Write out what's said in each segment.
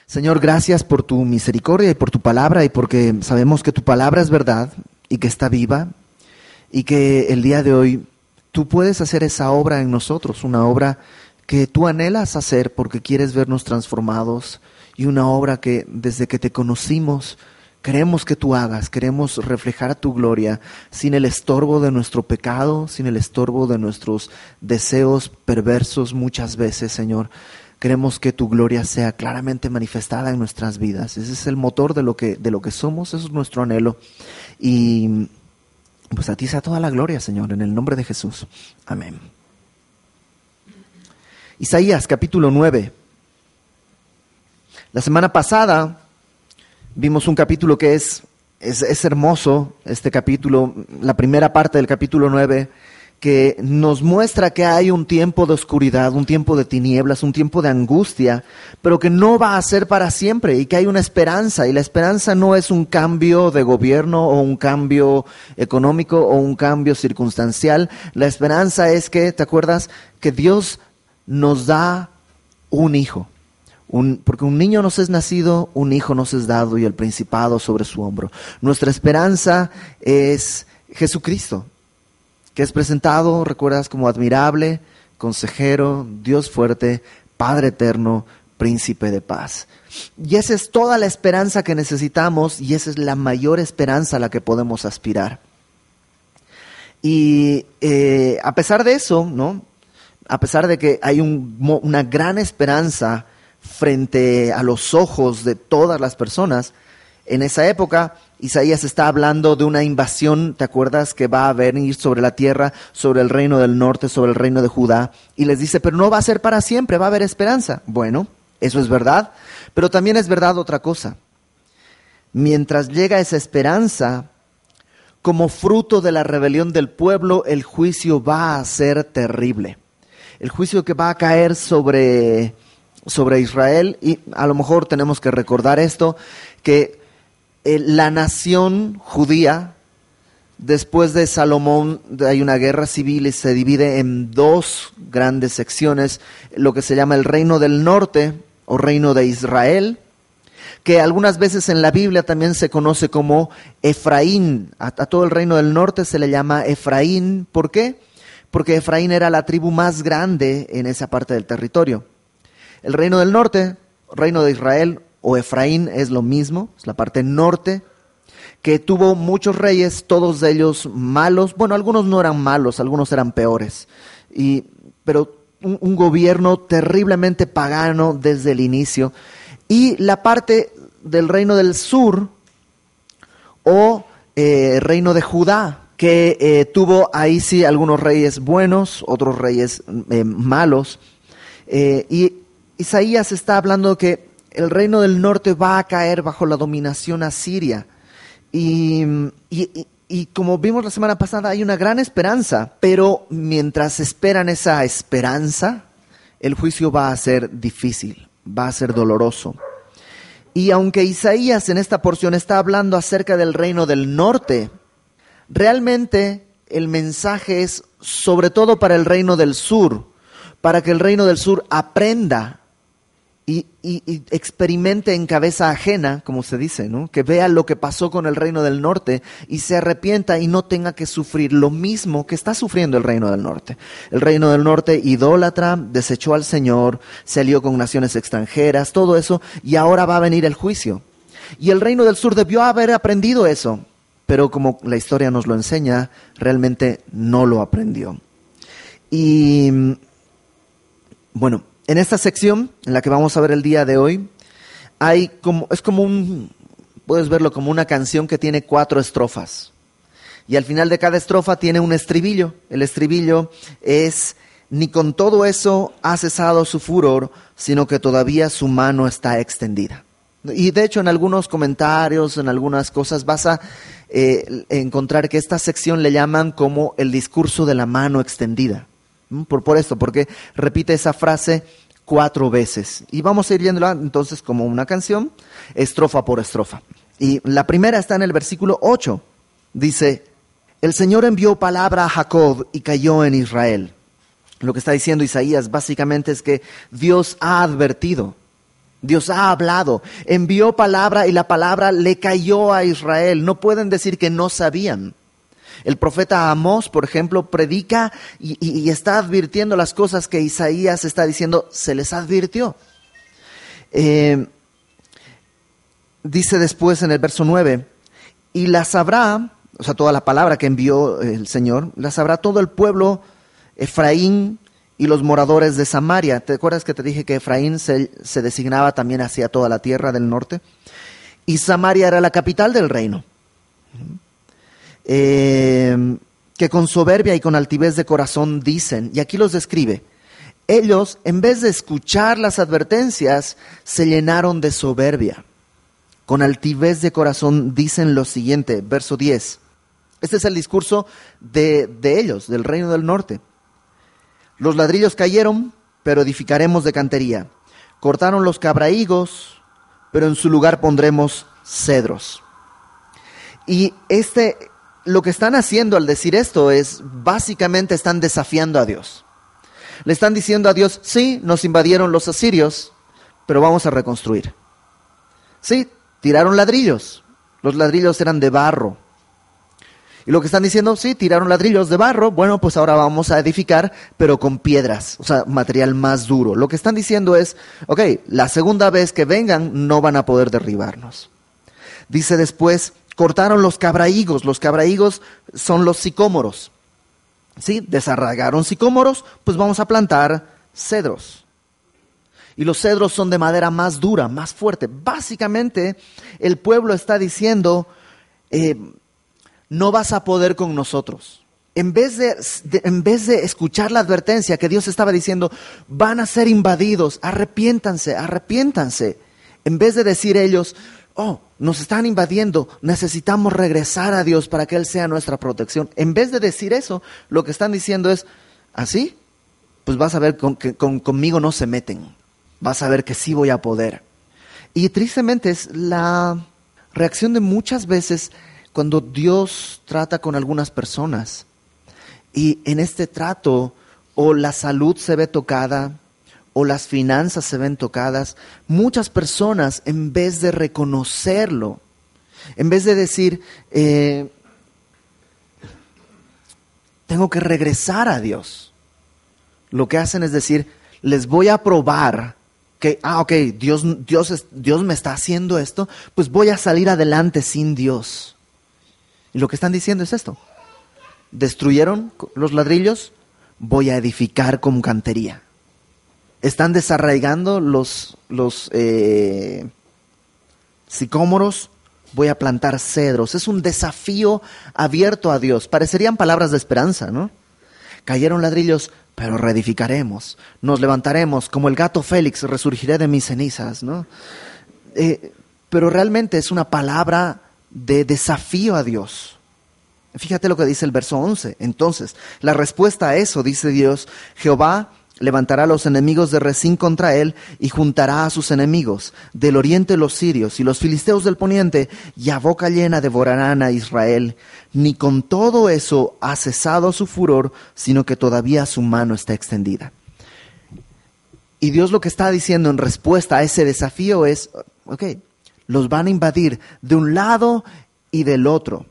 Señor, gracias por tu misericordia y por tu palabra y porque sabemos que tu palabra es verdad y que está viva y que el día de hoy tú puedes hacer esa obra en nosotros, una obra que tú anhelas hacer porque quieres vernos transformados y una obra que desde que te conocimos queremos que tú hagas, queremos reflejar tu gloria sin el estorbo de nuestro pecado, sin el estorbo de nuestros deseos perversos muchas veces, Señor. Queremos que tu gloria sea claramente manifestada en nuestras vidas. Ese es el motor de lo que somos, eso es nuestro anhelo. Y pues a ti sea toda la gloria, Señor, en el nombre de Jesús. Amén. Isaías capítulo 9. La semana pasada vimos un capítulo que es hermoso, este capítulo, la primera parte del capítulo 9, que nos muestra que hay un tiempo de oscuridad, un tiempo de tinieblas, un tiempo de angustia, pero que no va a ser para siempre y que hay una esperanza. Y la esperanza no es un cambio de gobierno o un cambio económico o un cambio circunstancial. La esperanza es que, ¿te acuerdas? Que Dios nos da un hijo. Porque un niño nos es nacido, un hijo nos es dado y el principado sobre su hombro. Nuestra esperanza es Jesucristo, que es presentado, recuerdas, como admirable, consejero, Dios fuerte, Padre eterno, príncipe de paz. Y esa es toda la esperanza que necesitamos y esa es la mayor esperanza a la que podemos aspirar. Y a pesar de eso, ¿no? A pesar de que hay una gran esperanza frente a los ojos de todas las personas, en esa época Isaías está hablando de una invasión, ¿te acuerdas? Que va a venir sobre la tierra, sobre el reino del norte, sobre el reino de Judá. Y les dice, pero no va a ser para siempre, va a haber esperanza. Bueno, eso es verdad, pero también es verdad otra cosa. Mientras llega esa esperanza, como fruto de la rebelión del pueblo, el juicio va a ser terrible. El juicio que va a caer sobre Israel, y a lo mejor tenemos que recordar esto, que la nación judía, después de Salomón, hay una guerra civil y se divide en dos grandes secciones, lo que se llama el reino del norte o reino de Israel, que algunas veces en la Biblia también se conoce como Efraín. A todo el reino del norte se le llama Efraín. ¿Por qué? Porque Efraín era la tribu más grande en esa parte del territorio. El reino del norte, reino de Israel o Efraín es lo mismo, es la parte norte, que tuvo muchos reyes, todos de ellos malos. Bueno, algunos no eran malos, algunos eran peores, pero un gobierno terriblemente pagano desde el inicio. Y la parte del reino del sur o reino de Judá, que tuvo ahí sí algunos reyes buenos, otros reyes malos. Y Isaías está hablando que el reino del norte va a caer bajo la dominación asiria. Y como vimos la semana pasada, hay una gran esperanza, pero mientras esperan esa esperanza, el juicio va a ser difícil, va a ser doloroso. Y aunque Isaías en esta porción está hablando acerca del reino del norte, realmente el mensaje es sobre todo para el reino del sur, para que el reino del sur aprenda y experimente en cabeza ajena, como se dice, ¿no? Que vea lo que pasó con el reino del norte y se arrepienta y no tenga que sufrir lo mismo que está sufriendo el reino del norte. El reino del norte idólatra, desechó al Señor, se alió con naciones extranjeras, todo eso, y ahora va a venir el juicio. Y el reino del sur debió haber aprendido eso, pero como la historia nos lo enseña, realmente no lo aprendió. Y bueno, en esta sección, en la que vamos a ver el día de hoy, puedes verlo como una canción que tiene 4 estrofas. Y al final de cada estrofa tiene un estribillo. El estribillo es, ni con todo eso ha cesado su furor, sino que todavía su mano está extendida. Y de hecho en algunos comentarios, en algunas cosas vas a encontrar que esta sección le llaman como el discurso de la mano extendida. Por esto, porque repite esa frase 4 veces. Y vamos a ir viéndola entonces como una canción, estrofa por estrofa. Y la primera está en el versículo 8. Dice, el Señor envió palabra a Jacob y cayó en Israel. Lo que está diciendo Isaías básicamente es que Dios ha advertido Dios ha hablado, envió palabra y la palabra le cayó a Israel. No pueden decir que no sabían. El profeta Amós, por ejemplo, predica y está advirtiendo las cosas que Isaías está diciendo, se les advirtió. Dice después en el verso 9, y la sabrá, o sea, toda la palabra que envió el Señor, la sabrá todo el pueblo, Efraín y los moradores de Samaria. ¿Te acuerdas que te dije que Efraín se designaba también hacia toda la tierra del norte? Y Samaria era la capital del reino. Que con soberbia y con altivez de corazón dicen, y aquí los describe, ellos en vez de escuchar las advertencias, se llenaron de soberbia. Con altivez de corazón dicen lo siguiente, verso 10. Este es el discurso de ellos, del reino del norte. Los ladrillos cayeron, pero edificaremos de cantería. Cortaron los cabrahigos, pero en su lugar pondremos cedros. Y lo que están haciendo al decir esto es, básicamente están desafiando a Dios. Le están diciendo a Dios, sí, nos invadieron los asirios, pero vamos a reconstruir. Sí, tiraron ladrillos. Los ladrillos eran de barro. Y lo que están diciendo, sí, tiraron ladrillos de barro, bueno, pues ahora vamos a edificar, pero con piedras, o sea, material más duro. Lo que están diciendo es, ok, la segunda vez que vengan no van a poder derribarnos. Dice después, cortaron los cabrahigos son los sicómoros. Sí, desarraigaron sicómoros, pues vamos a plantar cedros. Y los cedros son de madera más dura, más fuerte. Básicamente, el pueblo está diciendo, no vas a poder con nosotros. En vez de escuchar la advertencia que Dios estaba diciendo, van a ser invadidos, arrepiéntanse. En vez de decir ellos, oh, nos están invadiendo, necesitamos regresar a Dios para que Él sea nuestra protección. En vez de decir eso, lo que están diciendo es, ¿así? Pues vas a ver que conmigo no se meten. Vas a ver que sí voy a poder. Y tristemente es la reacción de muchas veces cuando Dios trata con algunas personas. Y en este trato, o la salud se ve tocada, o las finanzas se ven tocadas, muchas personas, en vez de reconocerlo, en vez de decir, tengo que regresar a Dios, lo que hacen es decir, les voy a probar que, ok, Dios me está haciendo esto, pues voy a salir adelante sin Dios. Y lo que están diciendo es esto, destruyeron los ladrillos, voy a edificar con cantería. Están desarraigando los sicómoros, voy a plantar cedros. Es un desafío abierto a Dios. Parecerían palabras de esperanza, ¿no? Cayeron ladrillos, pero reedificaremos. Nos levantaremos, como el gato Félix, resurgiré de mis cenizas, ¿no? Pero realmente es una palabra de desafío a Dios. Fíjate lo que dice el verso 11. Entonces, la respuesta a eso, dice Dios, Jehová levantará a los enemigos de Rezín contra él y juntará a sus enemigos. Del oriente los sirios y los filisteos del poniente, y a boca llena devorarán a Israel. Ni con todo eso ha cesado su furor, sino que todavía su mano está extendida. Y Dios lo que está diciendo en respuesta a ese desafío es, ok, los van a invadir de un lado y del otro.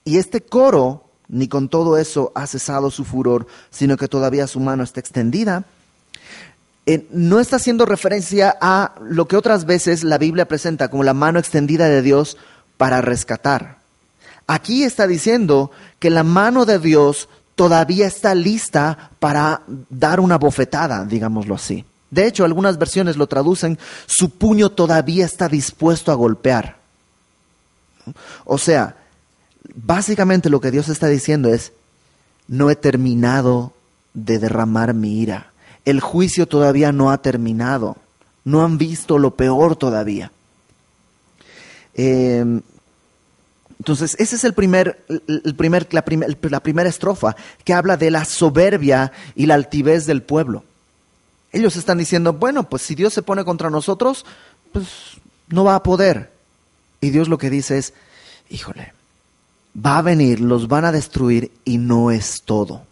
Y este coro, ni con todo eso ha cesado su furor, sino que todavía su mano está extendida, no está haciendo referencia a lo que otras veces la Biblia presenta como la mano extendida de Dios para rescatar. Aquí está diciendo que la mano de Dios todavía está lista para dar una bofetada, digámoslo así. De hecho, algunas versiones lo traducen, su puño todavía está dispuesto a golpear. O sea, básicamente lo que Dios está diciendo es, no he terminado de derramar mi ira. El juicio todavía no ha terminado. No han visto lo peor todavía. Entonces, esa es la primera estrofa que habla de la soberbia y la altivez del pueblo. Ellos están diciendo, bueno, pues si Dios se pone contra nosotros, pues no va a poder. Y Dios lo que dice es, híjole, va a venir, los van a destruir y no es todo.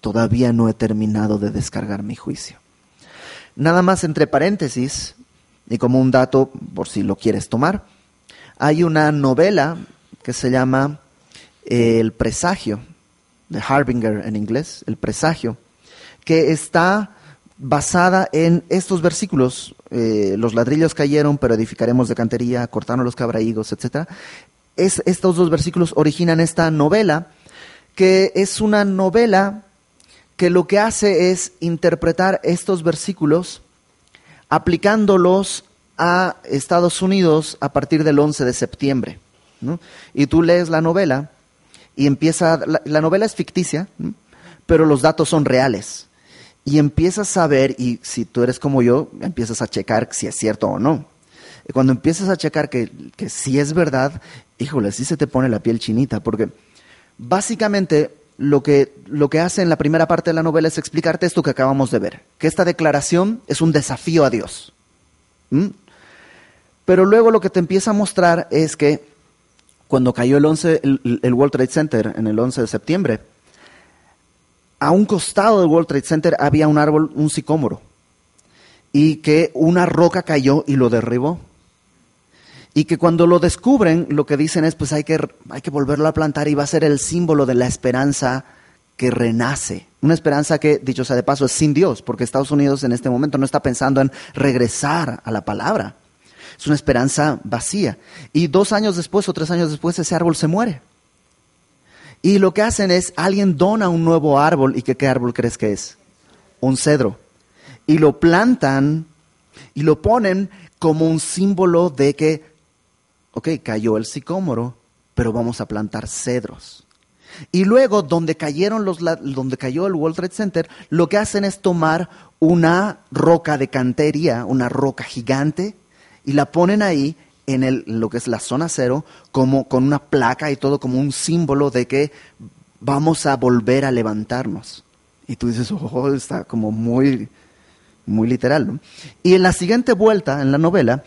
Todavía no he terminado de descargar mi juicio. Nada más entre paréntesis, Y como un dato, por si lo quieres tomar, hay una novela que se llama El Presagio, The Harbinger en inglés, El Presagio, que está basada en estos versículos. Los ladrillos cayeron, pero edificaremos de cantería, cortaron los cabrahigos, etc. Estos dos versículos originan esta novela, que es una novela que lo que hace es interpretar estos versículos aplicándolos a Estados Unidos a partir del 11 de septiembre, ¿no? Y tú lees la novela y la novela es ficticia, ¿no? Pero los datos son reales. Y empiezas a ver, y si tú eres como yo, empiezas a checar si es cierto o no. Y cuando empiezas a checar que sí es verdad, híjole, sí se te pone la piel chinita, porque básicamente lo que hace en la primera parte de la novela es explicarte esto que acabamos de ver, que esta declaración es un desafío a Dios. Pero luego lo que te empieza a mostrar es que cuando cayó el World Trade Center en el 11 de septiembre, a un costado del World Trade Center había un árbol, un sicómoro, y que una roca cayó y lo derribó. Y que cuando lo descubren, lo que dicen es, pues hay que volverlo a plantar y va a ser el símbolo de la esperanza que renace. Una esperanza que, dicho sea de paso, es sin Dios, porque Estados Unidos en este momento no está pensando en regresar a la palabra. Es una esperanza vacía. Y 2 años después o 3 años después ese árbol se muere. Y lo que hacen es, alguien dona un nuevo árbol. ¿Y qué árbol crees que es? Un cedro. Y lo plantan y lo ponen como un símbolo de que, ok, cayó el sicómoro, pero vamos a plantar cedros. Y luego, donde cayó el World Trade Center, lo que hacen es tomar una roca de cantería, una roca gigante, y la ponen ahí en lo que es la zona cero, como con una placa y todo, como un símbolo de que vamos a volver a levantarnos. Y tú dices, oh, está como muy, muy literal, ¿no? Y en la siguiente vuelta, en la novela,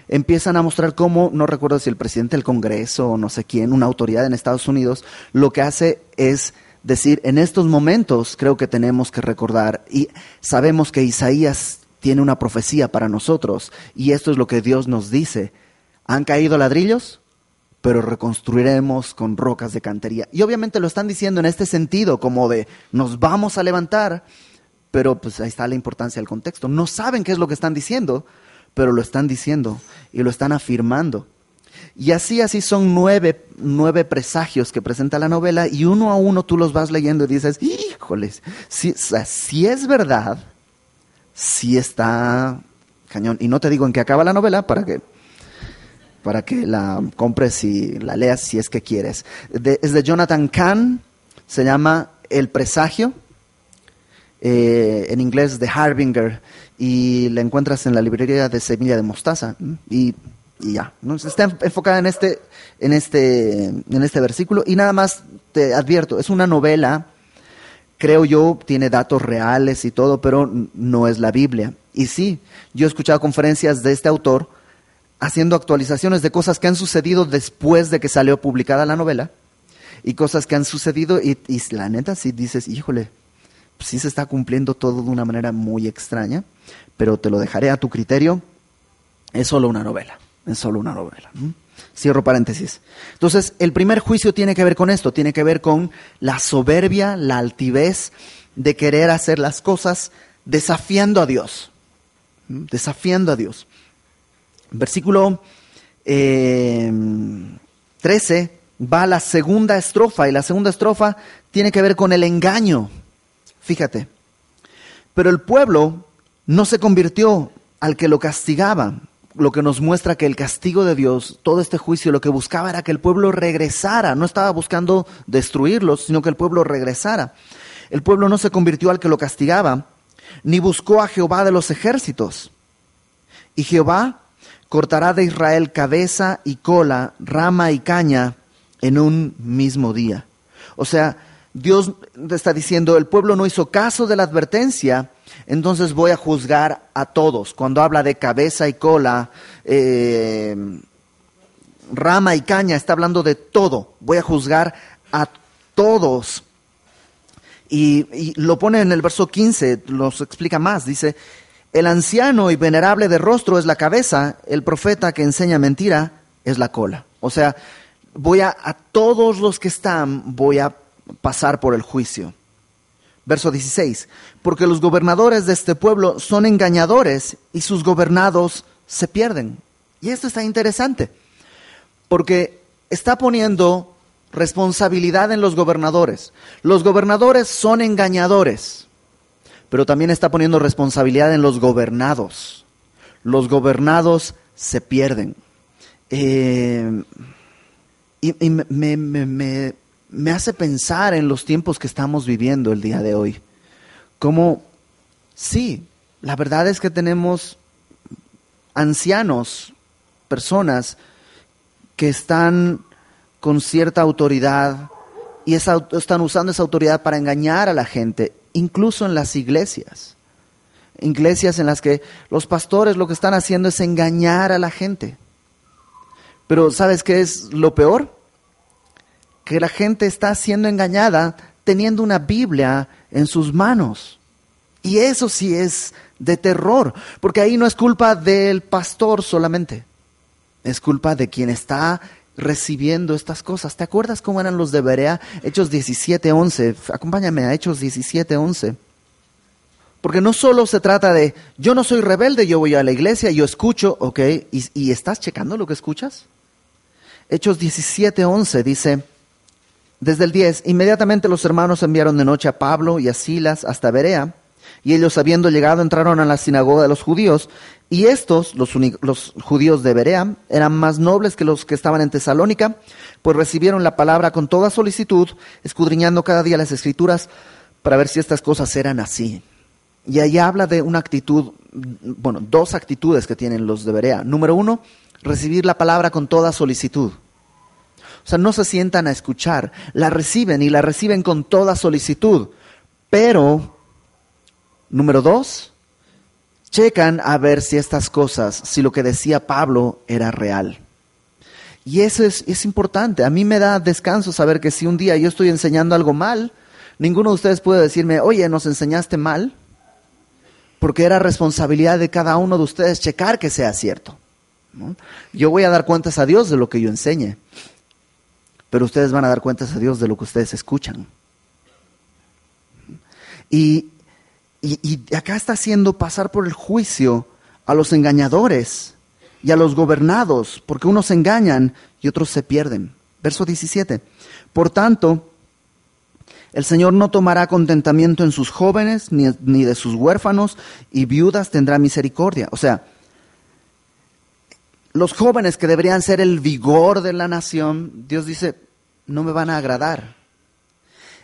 empiezan a mostrar cómo, no recuerdo si el presidente del Congreso o no sé quién, una autoridad en Estados Unidos, lo que hace es decir, en estos momentos creo que tenemos que recordar, y sabemos que Isaías tiene una profecía para nosotros, y esto es lo que Dios nos dice: han caído ladrillos, pero reconstruiremos con rocas de cantería. Y obviamente lo están diciendo en este sentido, como de nos vamos a levantar, pero pues ahí está la importancia del contexto. No saben qué es lo que están diciendo, pero lo están diciendo y lo están afirmando. Y así son 9 presagios que presenta la novela, y uno a uno tú los vas leyendo y dices, híjoles, si es verdad, sí está cañón. Y no te digo en qué acaba la novela para que la compres y la leas si es que quieres. Es de Jonathan Cahn, se llama El Presagio, en inglés The Harbinger, y la encuentras en la librería de Semilla de Mostaza, y ya, ¿no? Está enfocada en este versículo. Y nada más te advierto, es una novela, creo yo, tiene datos reales y todo, pero no es la Biblia. Y sí, yo he escuchado conferencias de este autor haciendo actualizaciones de cosas que han sucedido después de que salió publicada la novela, y cosas que han sucedido, y la neta sí dices, híjole, pues sí se está cumpliendo todo de una manera muy extraña, pero te lo dejaré a tu criterio. Es solo una novela. Cierro paréntesis. Entonces, el primer juicio tiene que ver con esto, tiene que ver con la soberbia, la altivez de querer hacer las cosas desafiando a Dios. Versículo 13 va a la segunda estrofa, y la segunda estrofa tiene que ver con el engaño. Fíjate, pero el pueblo no se convirtió al que lo castigaba, lo que nos muestra que el castigo de Dios, todo este juicio, lo que buscaba era que el pueblo regresara. No estaba buscando destruirlos, sino que el pueblo regresara. El pueblo no se convirtió al que lo castigaba, ni buscó a Jehová de los ejércitos. Y Jehová cortará de Israel cabeza y cola, rama y caña en un mismo día. O sea, Dios está diciendo, el pueblo no hizo caso de la advertencia, entonces voy a juzgar a todos. Cuando habla de cabeza y cola, rama y caña, está hablando de todo. Voy a juzgar a todos. Y lo pone en el verso 15, los explica más. Dice, El anciano y venerable de rostro es la cabeza, el profeta que enseña mentira es la cola. O sea, a todos los que están voy a pasar por el juicio. Verso 16, porque los gobernadores de este pueblo son engañadores y sus gobernados se pierden. Y esto está interesante, porque está poniendo responsabilidad en los gobernadores. Los gobernadores son engañadores, pero también está poniendo responsabilidad en los gobernados. Los gobernados se pierden. Me hace pensar en los tiempos que estamos viviendo el día de hoy. Como, sí, la verdad es que tenemos ancianos, personas que están con cierta autoridad y están usando esa autoridad para engañar a la gente, incluso en las iglesias. Iglesias en las que los pastores lo que están haciendo es engañar a la gente. Pero ¿sabes qué es lo peor? Que la gente está siendo engañada teniendo una Biblia en sus manos. Y eso sí es de terror, porque ahí no es culpa del pastor solamente, es culpa de quien está recibiendo estas cosas. ¿Te acuerdas cómo eran los de Berea? Hechos 17:11, acompáñame a Hechos 17:11. Porque no solo se trata de, yo no soy rebelde, yo voy a la iglesia, yo escucho, ok, ¿y estás checando lo que escuchas? Hechos 17:11 dice, desde el 10, inmediatamente los hermanos enviaron de noche a Pablo y a Silas hasta Berea, y ellos habiendo llegado entraron a la sinagoga de los judíos, y estos, los judíos de Berea, eran más nobles que los que estaban en Tesalónica, pues recibieron la palabra con toda solicitud, escudriñando cada día las escrituras para ver si estas cosas eran así. Y ahí habla de una actitud, dos actitudes que tienen los de Berea. Número 1, recibir la palabra con toda solicitud. O sea, no se sientan a escuchar, la reciben y la reciben con toda solicitud. Pero, número 2, checan a ver si estas cosas, si lo que decía Pablo era real. Y eso es importante. A mí me da descanso saber que si un día yo estoy enseñando algo mal, ninguno de ustedes puede decirme, oye, ¿nos enseñaste mal? Porque era responsabilidad de cada uno de ustedes checar que sea cierto, ¿no? Yo voy a dar cuentas a Dios de lo que yo enseñe, pero ustedes van a dar cuentas a Dios de lo que ustedes escuchan. Y acá está haciendo pasar por el juicio a los engañadores y a los gobernados, porque unos se engañan y otros se pierden. Verso 17. Por tanto, el Señor no tomará contentamiento en sus jóvenes, ni de sus huérfanos, y viudas tendrá misericordia. O sea, los jóvenes que deberían ser el vigor de la nación, Dios dice, no me van a agradar.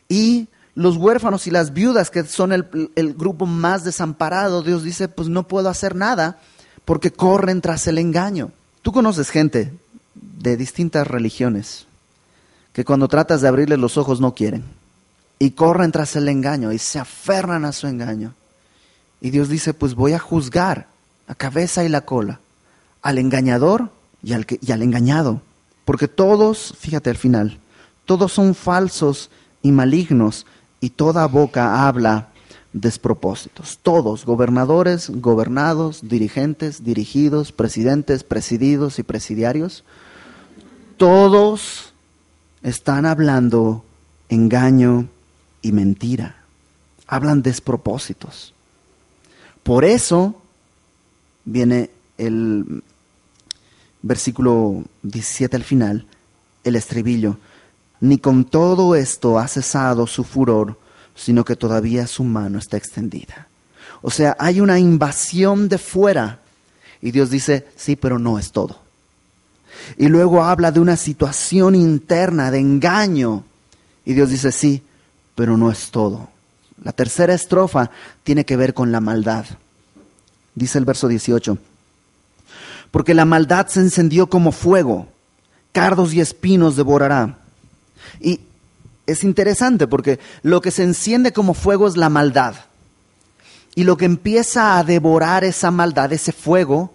Y los huérfanos y las viudas, que son el grupo más desamparado, Dios dice, pues no puedo hacer nada, porque corren tras el engaño. Tú conoces gente de distintas religiones, que cuando tratas de abrirles los ojos no quieren. Y corren tras el engaño y se aferran a su engaño. Y Dios dice, pues voy a juzgar la cabeza y la cola, al engañador y al engañado. Porque todos, fíjate al final, todos son falsos y malignos y toda boca habla despropósitos. Todos, gobernadores, gobernados, dirigentes, dirigidos, presidentes, presididos y presidiarios, todos están hablando engaño y mentira. Hablan despropósitos. Por eso viene el versículo 17 al final, el estribillo. Ni con todo esto ha cesado su furor, sino que todavía su mano está extendida. O sea, hay una invasión de fuera. Y Dios dice, sí, pero no es todo. Y luego habla de una situación interna de engaño. Y Dios dice, sí, pero no es todo. La tercera estrofa tiene que ver con la maldad. Dice el verso 18. Porque la maldad se encendió como fuego, cardos y espinos devorará. Y es interesante porque lo que se enciende como fuego es la maldad. Y lo que empieza a devorar esa maldad, ese fuego,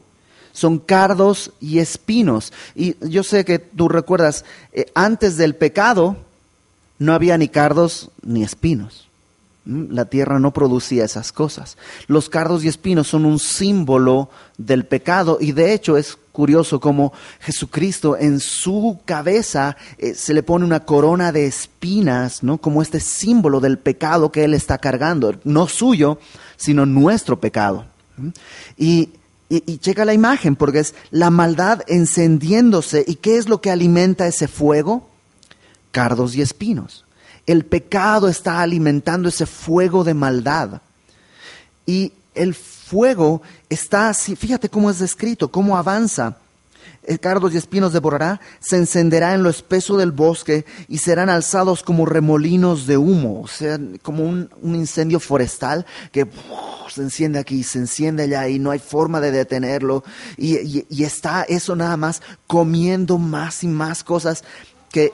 son cardos y espinos. Y yo sé que tú recuerdas, antes del pecado no había ni cardos ni espinos. La tierra no producía esas cosas. Los cardos y espinos son un símbolo del pecado, y de hecho es curioso como Jesucristo en su cabeza se le pone una corona de espinas, ¿no? Como este símbolo del pecado que Él está cargando, no suyo, sino nuestro pecado. Y checa la imagen, porque es la maldad encendiéndose. ¿Y qué es lo que alimenta ese fuego? Cardos y espinos. El pecado está alimentando ese fuego de maldad. Y el fuego está así, fíjate cómo es descrito, cómo avanza. Cardos y espinos devorará, se encenderá en lo espeso del bosque y serán alzados como remolinos de humo, o sea, como un incendio forestal que se enciende aquí, se enciende allá y no hay forma de detenerlo. Y está eso nada más comiendo más y más cosas que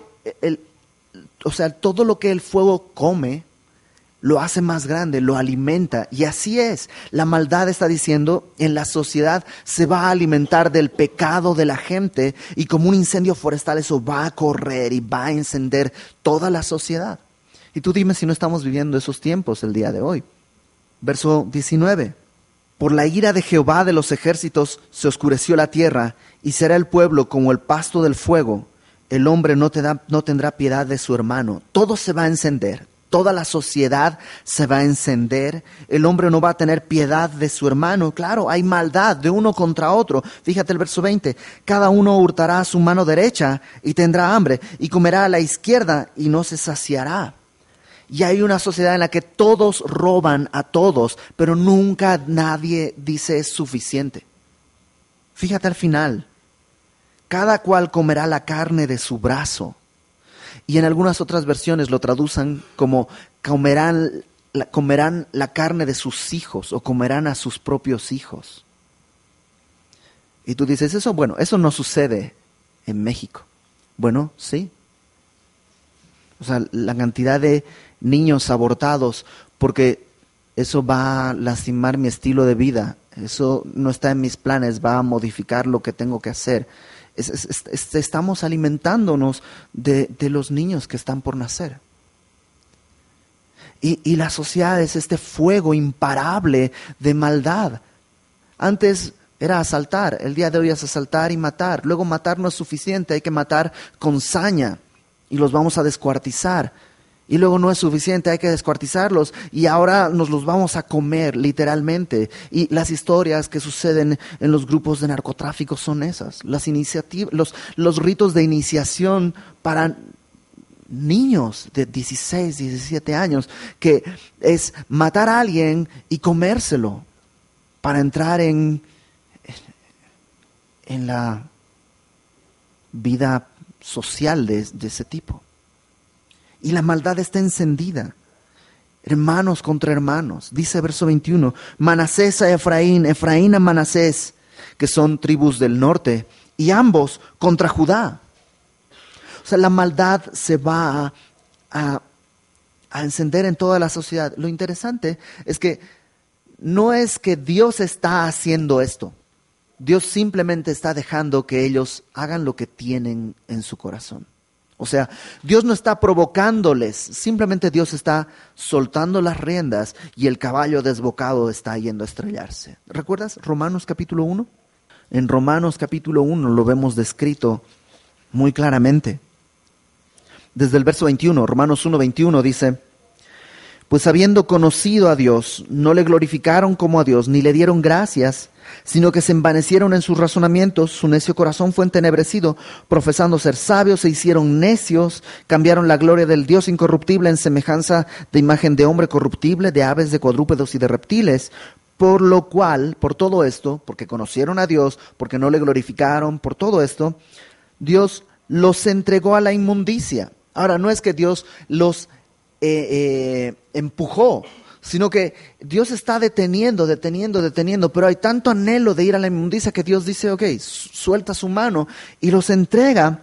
o sea, todo lo que el fuego come lo hace más grande, lo alimenta. Y así es, la maldad está diciendo, en la sociedad se va a alimentar del pecado de la gente, y como un incendio forestal eso va a correr y va a encender toda la sociedad. Y tú dime si no estamos viviendo esos tiempos el día de hoy. Verso 19. Por la ira de Jehová de los ejércitos se oscureció la tierra, y será el pueblo como el pasto del fuego. El hombre no tendrá piedad de su hermano. Todo se va a encender. Toda la sociedad se va a encender. El hombre no va a tener piedad de su hermano. Claro, hay maldad de uno contra otro. Fíjate el verso 20. Cada uno hurtará a su mano derecha y tendrá hambre, y comerá a la izquierda y no se saciará. Y hay una sociedad en la que todos roban a todos, pero nunca nadie dice es suficiente. Fíjate al final. Cada cual comerá la carne de su brazo. Y en algunas otras versiones lo traducen como comerán la carne de sus hijos, o comerán a sus propios hijos. Y tú dices, eso, bueno, eso no sucede en México. Bueno, sí. O sea, la cantidad de niños abortados, porque eso va a lastimar mi estilo de vida. Eso no está en mis planes, va a modificar lo que tengo que hacer. Estamos alimentándonos de los niños que están por nacer. Y la sociedad es este fuego imparable de maldad. Antes era asaltar, el día de hoy es asaltar y matar. Luego matar no es suficiente, hay que matar con saña y los vamos a descuartizar. Y luego no es suficiente, hay que descuartizarlos y ahora nos los vamos a comer literalmente. Y las historias que suceden en los grupos de narcotráfico son esas. Los ritos de iniciación para niños de 16, 17 años, que es matar a alguien y comérselo para entrar en la vida social de ese tipo. Y la maldad está encendida. Hermanos contra hermanos. Dice verso 21, Manasés a Efraín, Efraín a Manasés, que son tribus del norte, y ambos contra Judá. O sea, la maldad se va a encender en toda la sociedad. Lo interesante es que no es que Dios está haciendo esto. Dios simplemente está dejando que ellos hagan lo que tienen en su corazón. O sea, Dios no está provocándoles, simplemente Dios está soltando las riendas y el caballo desbocado está yendo a estrellarse. ¿Recuerdas Romanos capítulo 1? En Romanos capítulo 1 lo vemos descrito muy claramente. Desde el verso 21, Romanos 1:21 dice, pues habiendo conocido a Dios, no le glorificaron como a Dios, ni le dieron gracias, sino que se envanecieron en sus razonamientos, su necio corazón fue entenebrecido, profesando ser sabios se hicieron necios, cambiaron la gloria del Dios incorruptible en semejanza de imagen de hombre corruptible, de aves, de cuadrúpedos y de reptiles, por lo cual, por todo esto, porque conocieron a Dios, porque no le glorificaron, por todo esto, Dios los entregó a la inmundicia. Ahora, no es que Dios los empujó, sino que Dios está deteniendo, pero hay tanto anhelo de ir a la inmundicia que Dios dice, ok, suelta su mano y los entrega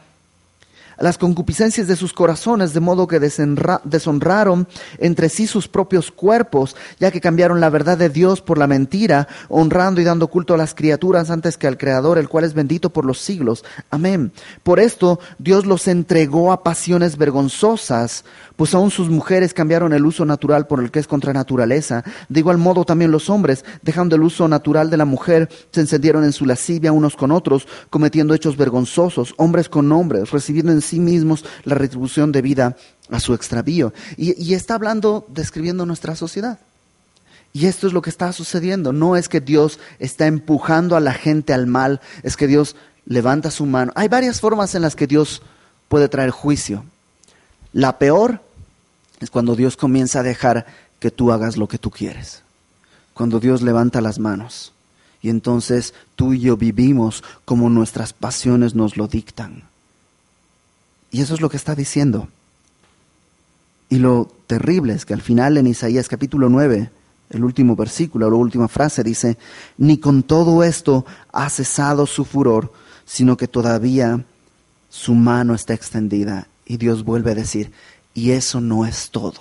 las concupiscencias de sus corazones, de modo que deshonraron entre sí sus propios cuerpos, ya que cambiaron la verdad de Dios por la mentira, honrando y dando culto a las criaturas antes que al Creador, el cual es bendito por los siglos. Amén. Por esto Dios los entregó a pasiones vergonzosas, pues aún sus mujeres cambiaron el uso natural por el que es contra naturaleza. De igual modo también los hombres, dejando el uso natural de la mujer, se encendieron en su lascivia unos con otros, cometiendo hechos vergonzosos, hombres con hombres, recibiendo en sí mismos la retribución debida a su extravío. Y está hablando, describiendo nuestra sociedad. Y esto es lo que está sucediendo. No es que Dios está empujando a la gente al mal, es que Dios levanta su mano. Hay varias formas en las que Dios puede traer juicio. La peor es cuando Dios comienza a dejar que tú hagas lo que tú quieres. Cuando Dios levanta las manos. Y entonces tú y yo vivimos como nuestras pasiones nos lo dictan. Y eso es lo que está diciendo. Y lo terrible es que al final en Isaías capítulo 9, el último versículo, la última frase dice: ni con todo esto ha cesado su furor, sino que todavía su mano está extendida. Y Dios vuelve a decir: y eso no es todo,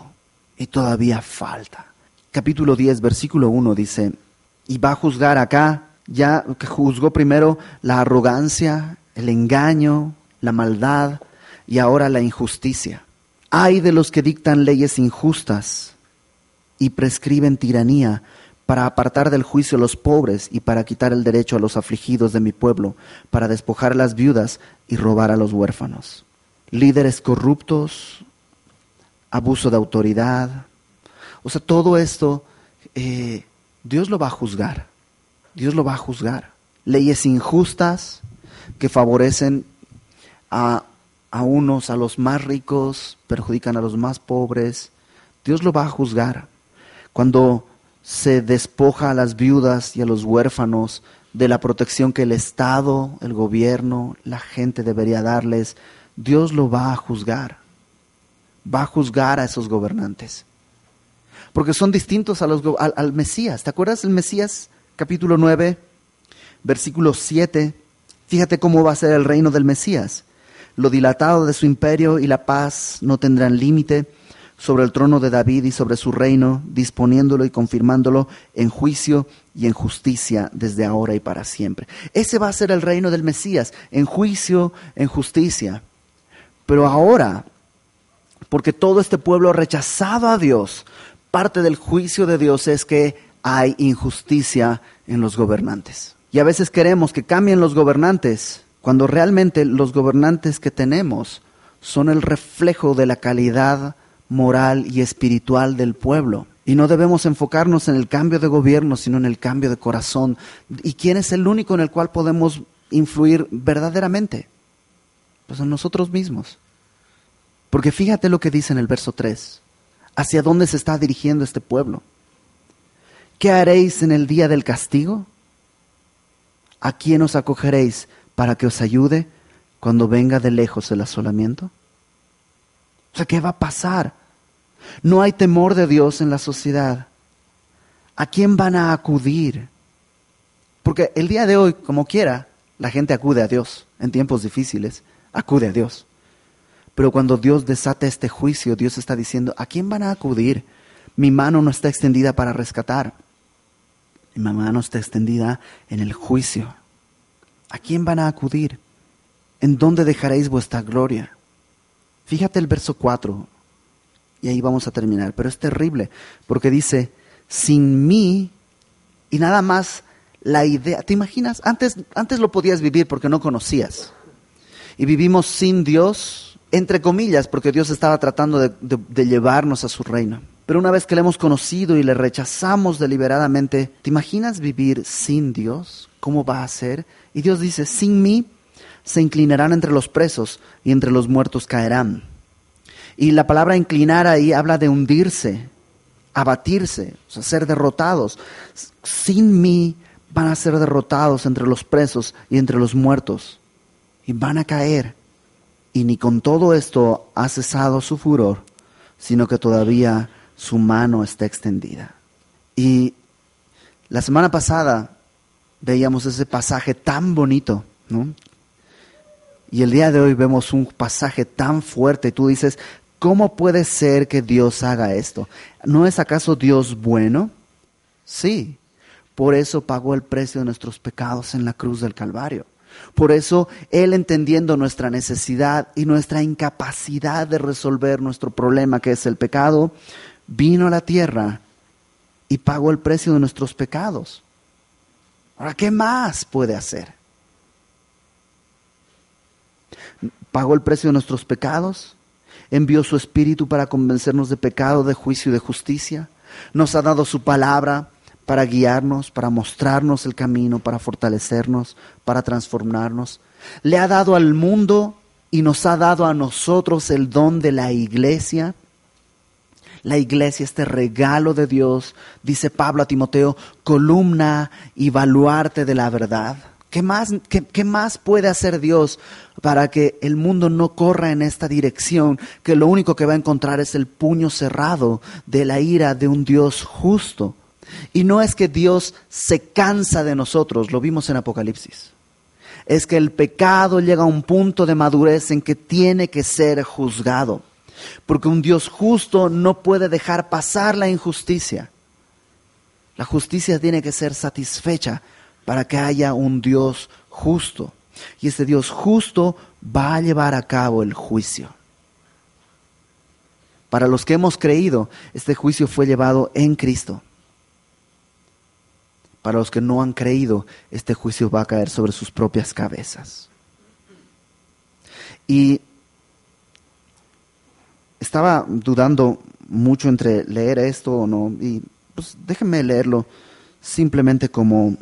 y todavía falta. Capítulo 10, versículo 1 dice: y va a juzgar acá, ya que juzgó primero la arrogancia, el engaño, la maldad y ahora la injusticia. Ay de los que dictan leyes injustas y prescriben tiranía para apartar del juicio a los pobres y para quitar el derecho a los afligidos de mi pueblo, para despojar a las viudas y robar a los huérfanos. Líderes corruptos, abuso de autoridad. O sea, todo esto Dios lo va a juzgar. Dios lo va a juzgar. Leyes injustas que favorecen a unos, a los más ricos, perjudican a los más pobres. Dios lo va a juzgar. Cuando se despoja a las viudas y a los huérfanos de la protección que el Estado, el gobierno, la gente debería darles, Dios lo va a juzgar. Va a juzgar a esos gobernantes. Porque son distintos al Mesías. ¿Te acuerdas del Mesías? Capítulo 9, versículo 7. Fíjate cómo va a ser el reino del Mesías. Lo dilatado de su imperio y la paz no tendrán límite sobre el trono de David y sobre su reino, disponiéndolo y confirmándolo en juicio y en justicia desde ahora y para siempre. Ese va a ser el reino del Mesías, en juicio, en justicia. Pero ahora, porque todo este pueblo ha rechazado a Dios, parte del juicio de Dios es que hay injusticia en los gobernantes. Y a veces queremos que cambien los gobernantes, cuando realmente los gobernantes que tenemos son el reflejo de la calidad moral y espiritual del pueblo. Y no debemos enfocarnos en el cambio de gobierno, sino en el cambio de corazón. ¿Y quién es el único en el cual podemos influir verdaderamente? Pues en nosotros mismos. Porque fíjate lo que dice en el verso 3. ¿Hacia dónde se está dirigiendo este pueblo? ¿Qué haréis en el día del castigo? ¿A quién os acogeréis para que os ayude cuando venga de lejos el asolamiento? O sea, ¿qué va a pasar? No hay temor de Dios en la sociedad. ¿A quién van a acudir? Porque el día de hoy, como quiera, la gente acude a Dios. En tiempos difíciles, acude a Dios. Pero cuando Dios desata este juicio, Dios está diciendo: ¿a quién van a acudir? Mi mano no está extendida para rescatar. Mi mano está extendida en el juicio. ¿A quién van a acudir? ¿En dónde dejaréis vuestra gloria? Fíjate el verso 4, y ahí vamos a terminar. Pero es terrible, porque dice: sin mí, y nada más la idea. ¿Te imaginas? Antes lo podías vivir porque no conocías. Y vivimos sin Dios, entre comillas, porque Dios estaba tratando de llevarnos a su reino. Pero una vez que le hemos conocido y le rechazamos deliberadamente, ¿te imaginas vivir sin Dios? ¿Cómo va a ser? Y Dios dice: sin mí se inclinarán entre los presos y entre los muertos caerán. Y la palabra inclinar ahí habla de hundirse, abatirse, o sea, ser derrotados. Sin mí van a ser derrotados entre los presos y entre los muertos. Y van a caer. Y ni con todo esto ha cesado su furor, sino que todavía su mano está extendida. Y la semana pasada veíamos ese pasaje tan bonito, ¿no? Y el día de hoy vemos un pasaje tan fuerte. Tú dices, ¿cómo puede ser que Dios haga esto? ¿No es acaso Dios bueno? Sí. Por eso pagó el precio de nuestros pecados en la cruz del Calvario. Por eso Él, entendiendo nuestra necesidad y nuestra incapacidad de resolver nuestro problema, que es el pecado, vino a la tierra y pagó el precio de nuestros pecados. Ahora, ¿qué más puede hacer? Pagó el precio de nuestros pecados, envió su Espíritu para convencernos de pecado, de juicio y de justicia, nos ha dado su palabra para guiarnos, para mostrarnos el camino, para fortalecernos, para transformarnos. Le ha dado al mundo y nos ha dado a nosotros el don de la iglesia. La iglesia, este regalo de Dios, dice Pablo a Timoteo, columna y baluarte de la verdad. ¿Qué más puede hacer Dios para que el mundo no corra en esta dirección? Que lo único que va a encontrar es el puño cerrado de la ira de un Dios justo. Y no es que Dios se cansa de nosotros, lo vimos en Apocalipsis. Es que el pecado llega a un punto de madurez en que tiene que ser juzgado. Porque un Dios justo no puede dejar pasar la injusticia. La justicia tiene que ser satisfecha para que haya un Dios justo. Y este Dios justo va a llevar a cabo el juicio. Para los que hemos creído, este juicio fue llevado en Cristo. Para los que no han creído, este juicio va a caer sobre sus propias cabezas. Y estaba dudando mucho entre leer esto o no, y pues déjenme leerlo simplemente como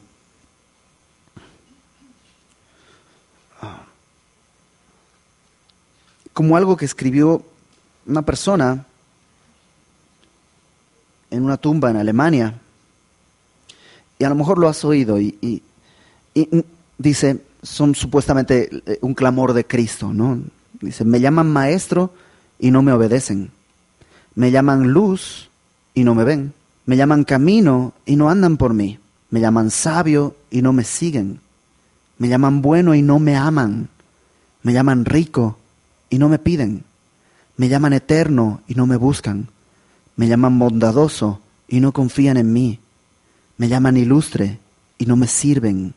algo que escribió una persona en una tumba en Alemania. Y a lo mejor lo has oído y dice, son supuestamente un clamor de Cristo, ¿no? Dice, me llaman maestro y no me obedecen. Me llaman luz y no me ven. Me llaman camino y no andan por mí. Me llaman sabio y no me siguen. Me llaman bueno y no me aman. Me llaman rico y no me piden. Me llaman eterno y no me buscan. Me llaman bondadoso y no confían en mí. Me llaman ilustre y no me sirven.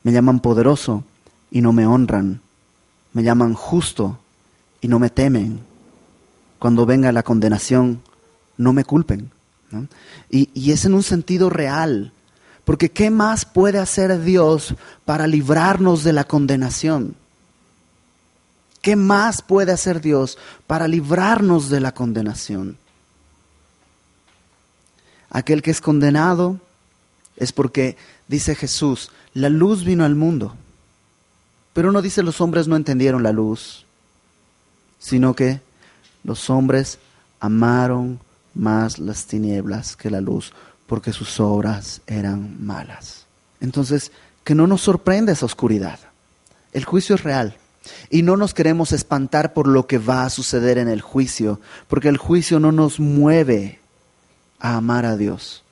Me llaman poderoso y no me honran. Me llaman justo y no me temen. Cuando venga la condenación, no me culpen, ¿no? Y es en un sentido real. Porque ¿qué más puede hacer Dios para librarnos de la condenación? ¿Qué más puede hacer Dios para librarnos de la condenación? Aquel que es condenado es porque, dice Jesús, la luz vino al mundo. Pero no dice los hombres no entendieron la luz, sino que los hombres amaron más las tinieblas que la luz, porque sus obras eran malas. Entonces, que no nos sorprenda esa oscuridad. El juicio es real. Y no nos queremos espantar por lo que va a suceder en el juicio, porque el juicio no nos mueve a amar a Dios.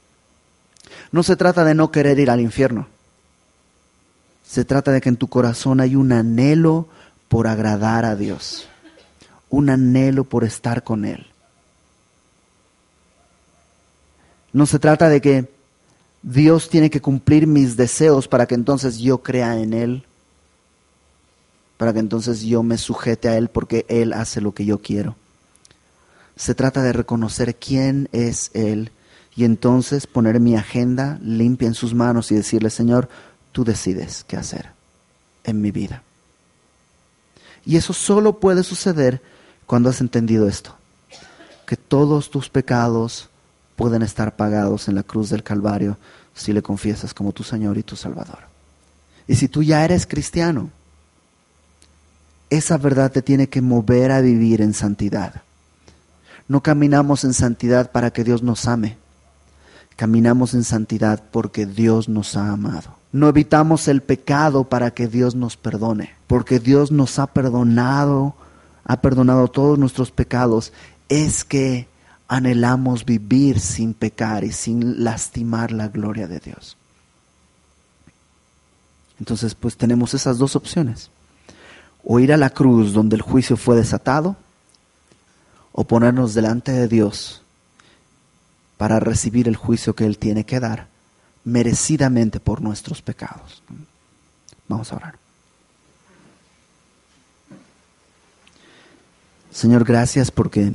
No se trata de no querer ir al infierno. Se trata de que en tu corazón hay un anhelo por agradar a Dios. Un anhelo por estar con Él. No se trata de que Dios tiene que cumplir mis deseos para que entonces yo crea en Él. Para que entonces yo me sujete a Él porque Él hace lo que yo quiero. Se trata de reconocer quién es Él y entonces poner mi agenda limpia en sus manos y decirle, Señor, tú decides qué hacer en mi vida. Y eso solo puede suceder cuando has entendido esto, que todos tus pecados pueden estar pagados en la cruz del Calvario si le confiesas como tu Señor y tu Salvador. Y si tú ya eres cristiano, esa verdad te tiene que mover a vivir en santidad. No caminamos en santidad para que Dios nos ame. Caminamos en santidad porque Dios nos ha amado. No evitamos el pecado para que Dios nos perdone. Porque Dios nos ha perdonado todos nuestros pecados. Es que anhelamos vivir sin pecar y sin lastimar la gloria de Dios. Entonces, pues tenemos esas dos opciones. o ir a la cruz donde el juicio fue desatado, o ponernos delante de Dios para recibir el juicio que Él tiene que dar merecidamente por nuestros pecados. Vamos a orar. Señor, gracias porque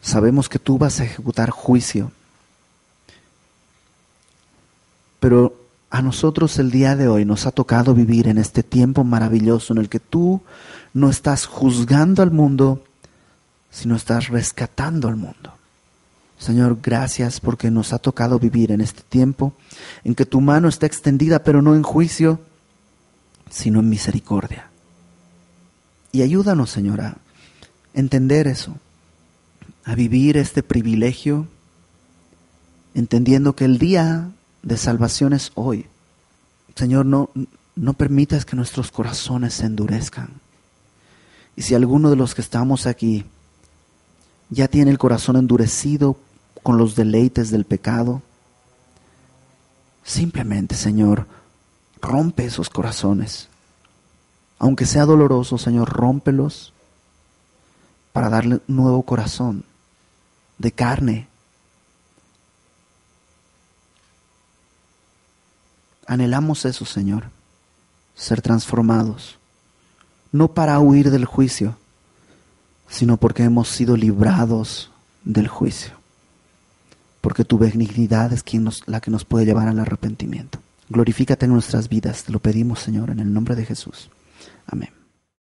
sabemos que tú vas a ejecutar juicio, pero a nosotros el día de hoy nos ha tocado vivir en este tiempo maravilloso en el que tú no estás juzgando al mundo, sino estás rescatando al mundo. Señor, gracias porque nos ha tocado vivir en este tiempo en que tu mano está extendida, pero no en juicio, sino en misericordia. Y ayúdanos, Señor, a entender eso, a vivir este privilegio, entendiendo que el día de salvación es hoy. Señor, no permitas que nuestros corazones se endurezcan. Y si alguno de los que estamos aquí ya tiene el corazón endurecido con los deleites del pecado, simplemente, Señor, rompe esos corazones. Aunque sea doloroso, Señor, rómpelos para darle un nuevo corazón de carne. Anhelamos eso, Señor, ser transformados, no para huir del juicio, sino porque hemos sido librados del juicio, porque tu benignidad es la que nos puede llevar al arrepentimiento. Glorifícate en nuestras vidas, te lo pedimos, Señor, en el nombre de Jesús. Amén.